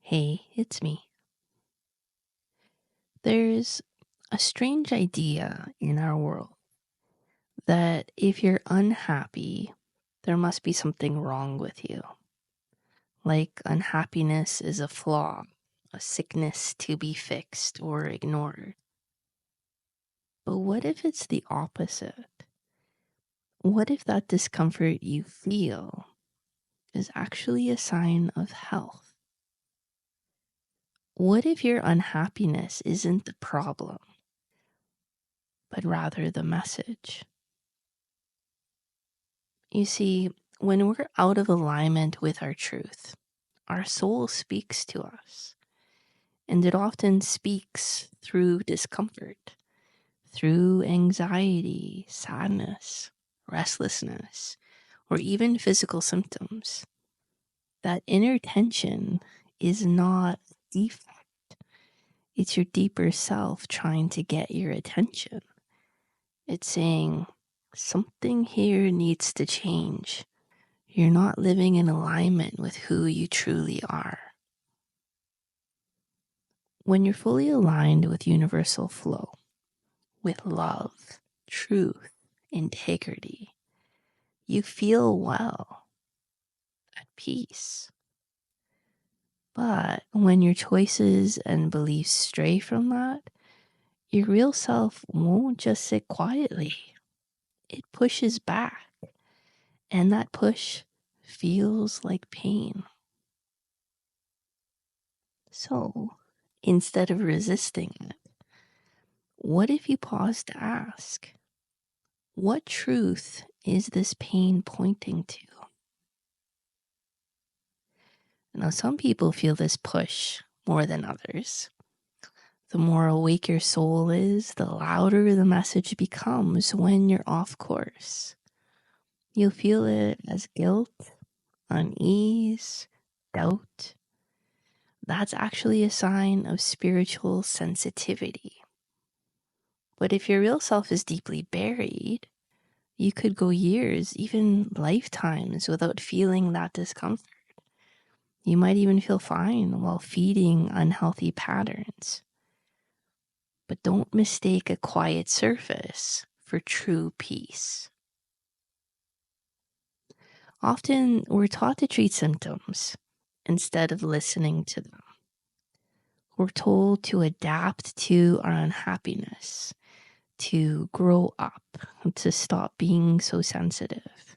Hey, it's me. There's a strange idea in our world that if you're unhappy, there must be something wrong with you. Like unhappiness is a flaw, a sickness to be fixed or ignored. But what if it's the opposite? What if that discomfort you feel is actually a sign of health? What if your unhappiness isn't the problem, but rather the message? You see, when we're out of alignment with our truth, our soul speaks to us, and it often speaks through discomfort, through anxiety, sadness, restlessness, or even physical symptoms. That inner tension is not defect. It's your deeper self trying to get your attention. It's saying, something here needs to change. You're not living in alignment with who you truly are. When you're fully aligned with universal flow, with love, truth, integrity, you feel well, at peace. But when your choices and beliefs stray from that, your real self won't just sit quietly. It pushes back, and that push feels like pain. So, instead of resisting it, what if you pause to ask, what truth is this pain pointing to? Now, some people feel this push more than others. The more awake your soul is, the louder the message becomes when you're off course. You'll feel it as guilt, unease, doubt. That's actually a sign of spiritual sensitivity. But if your real self is deeply buried, you could go years, even lifetimes, without feeling that discomfort. You might even feel fine while feeding unhealthy patterns. But don't mistake a quiet surface for true peace. Often, we're taught to treat symptoms instead of listening to them. We're told to adapt to our unhappiness, to grow up, to stop being so sensitive.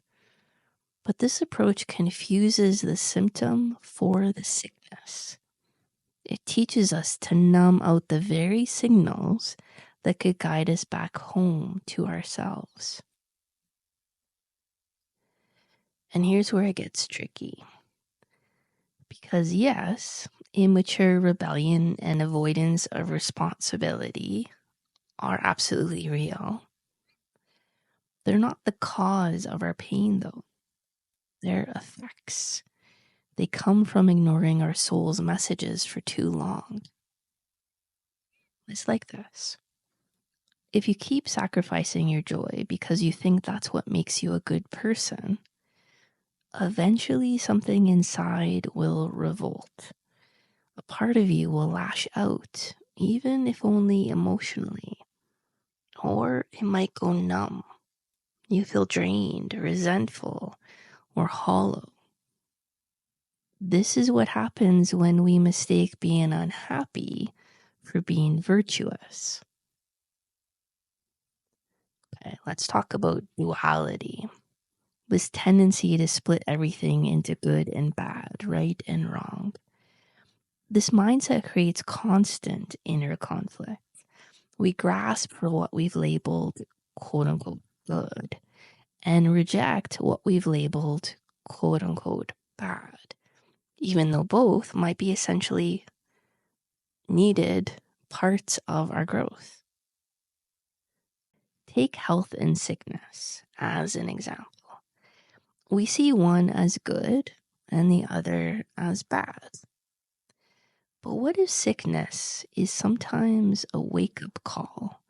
But this approach confuses the symptom for the sickness. It teaches us to numb out the very signals that could guide us back home to ourselves. And here's where it gets tricky. Because yes, immature rebellion and avoidance of responsibility are absolutely real. They're not the cause of our pain, though. They're effects. They come from ignoring our soul's messages for too long. It's like this. If you keep sacrificing your joy because you think that's what makes you a good person, eventually something inside will revolt. A part of you will lash out, even if only emotionally. Or it might go numb. You feel drained, resentful, or hollow. This is what happens when we mistake being unhappy for being virtuous. Okay, let's talk about duality. This tendency to split everything into good and bad, right and wrong. This mindset creates constant inner conflict. We grasp for what we've labeled quote unquote good and reject what we've labeled quote unquote bad, even though both might be essentially needed parts of our growth. Take health and sickness as an example. We see one as good and the other as bad. But what if sickness is sometimes a wake-up call,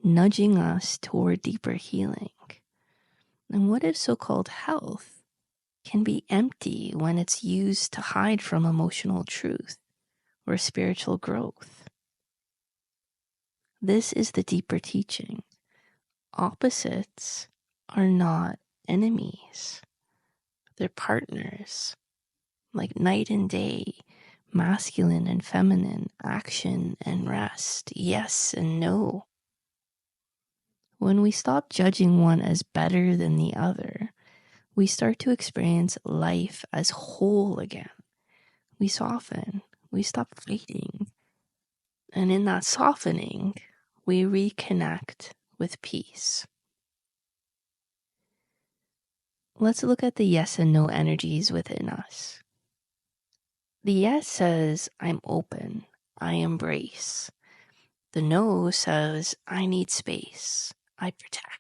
nudging us toward deeper healing? And what if so-called health can be empty when it's used to hide from emotional truth? or spiritual growth. This is the deeper teaching. Opposites are not enemies. They're partners, like night and day, masculine and feminine, action and rest, yes and no. When we stop judging one as better than the other, we start to experience life as whole again. We soften, we stop fighting, and in that softening, we reconnect with peace. Let's look at the yes and no energies within us. The yes says, I'm open, I embrace. The no says, I need space, I protect.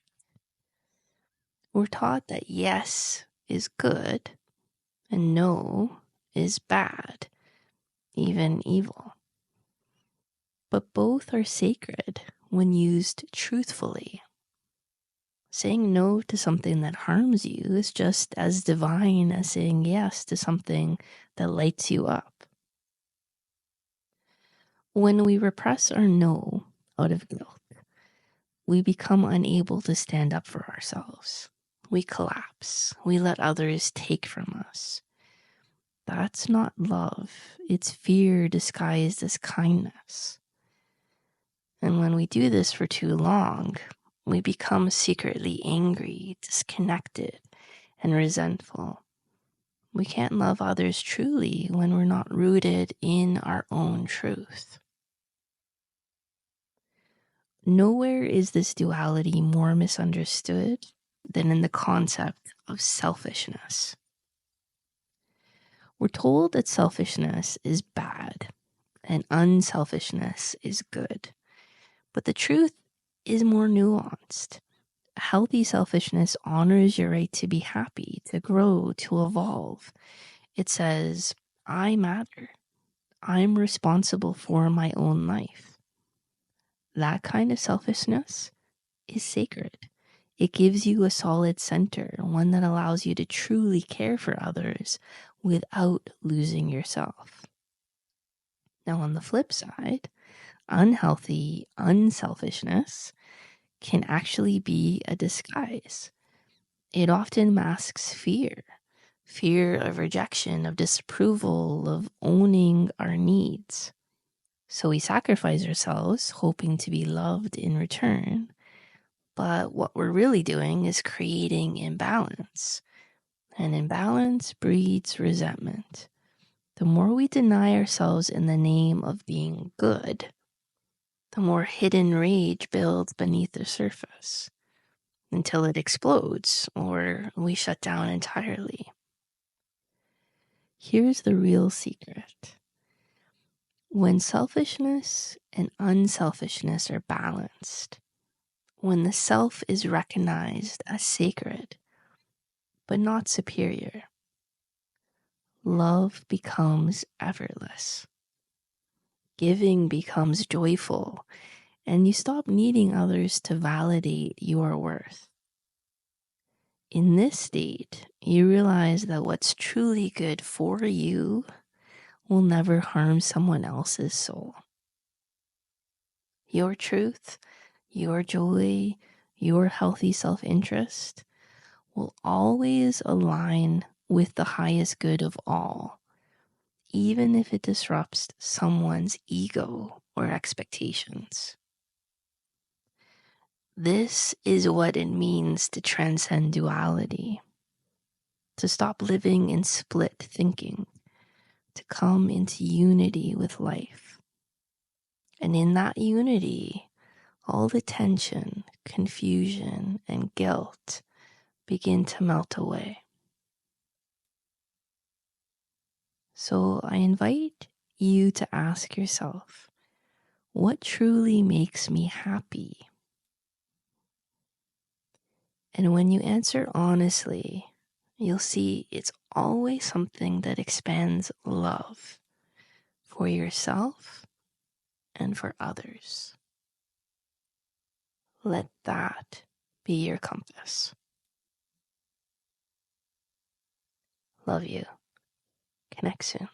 We're taught that yes is good and no is bad, even evil. But both are sacred when used truthfully. Saying no to something that harms you is just as divine as saying yes to something that lights you up. When we repress our no out of guilt, we become unable to stand up for ourselves. We collapse. We let others take from us. That's not love. It's fear disguised as kindness. And when we do this for too long, we become secretly angry, disconnected, and resentful. We can't love others truly when we're not rooted in our own truth. Nowhere is this duality more misunderstood than in the concept of selfishness. We're told that selfishness is bad and unselfishness is good. But the truth is more nuanced. Healthy selfishness honors your right to be happy, to grow, to evolve. It says, I matter. I'm responsible for my own life. That kind of selfishness is sacred. It gives you a solid center, one that allows you to truly care for others without losing yourself. Now, on the flip side, unhealthy unselfishness can actually be a disguise. It often masks fear of rejection, of disapproval, of owning our needs. So we sacrifice ourselves, hoping to be loved in return. But what we're really doing is creating imbalance. And imbalance breeds resentment. The more we deny ourselves in the name of being good, the more hidden rage builds beneath the surface until it explodes or we shut down entirely. Here's the real secret. When selfishness and unselfishness are balanced, when the self is recognized as sacred but not superior, love becomes effortless. Giving becomes joyful, and you stop needing others to validate your worth. In this state, you realize that what's truly good for you will never harm someone else's soul. Your truth, your joy, your healthy self-interest will always align with the highest good of all, even if it disrupts someone's ego or expectations. This is what it means to transcend duality, to stop living in split thinking, to come into unity with life. And in that unity, all the tension, confusion, and guilt begin to melt away. So I invite you to ask yourself, what truly makes me happy? And when you answer honestly, you'll see it's always something that expands love for yourself and for others. Let that be your compass. Love you. Connect soon.